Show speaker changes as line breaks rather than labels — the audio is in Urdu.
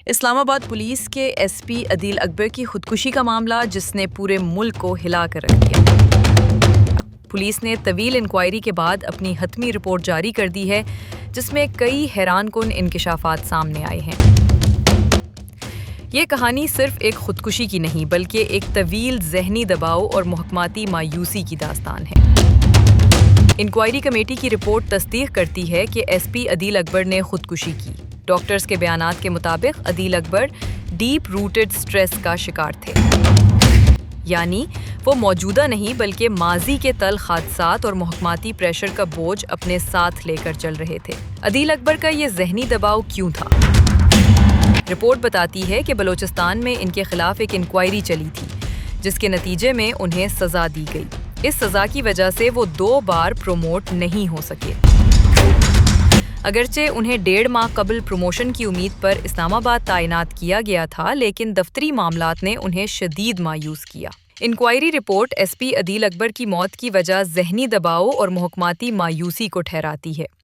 اسلام آباد پولیس کے ایس پی عدیل اکبر کی خودکشی کا معاملہ جس نے پورے ملک کو ہلا کر رکھ دیا۔ پولیس نے طویل انکوائری کے بعد اپنی حتمی رپورٹ جاری کر دی ہے جس میں کئی حیران کن انکشافات سامنے آئے ہیں۔ یہ کہانی صرف ایک خودکشی کی نہیں بلکہ ایک طویل ذہنی دباؤ اور محکماتی مایوسی کی داستان ہے۔ انکوائری کمیٹی کی رپورٹ تصدیق کرتی ہے کہ ایس پی عدیل اکبر نے خودکشی کی۔ ڈاکٹرز کے بیانات کے مطابق عدیل اکبر ڈیپ روٹڈ سٹریس کا شکار تھے، یعنی وہ موجودہ نہیں بلکہ ماضی کے تلخ حادثات اور محکماتی پریشر کا بوجھ اپنے ساتھ لے کر چل رہے تھے۔ عدیل اکبر کا یہ ذہنی دباؤ کیوں تھا؟ رپورٹ بتاتی ہے کہ بلوچستان میں ان کے خلاف ایک انکوائری چلی تھی جس کے نتیجے میں انہیں سزا دی گئی۔ اس سزا کی وجہ سے وہ 2 بار پروموٹ نہیں ہو سکے۔ اگرچہ انہیں 1.5 ماہ قبل پروموشن کی امید پر اسلام آباد تعینات کیا گیا تھا لیکن دفتری معاملات نے انہیں شدید مایوس کیا۔ انکوائری رپورٹ ایس پی عدیل اکبر کی موت کی وجہ ذہنی دباؤ اور محکماتی مایوسی کو ٹھہراتی ہے۔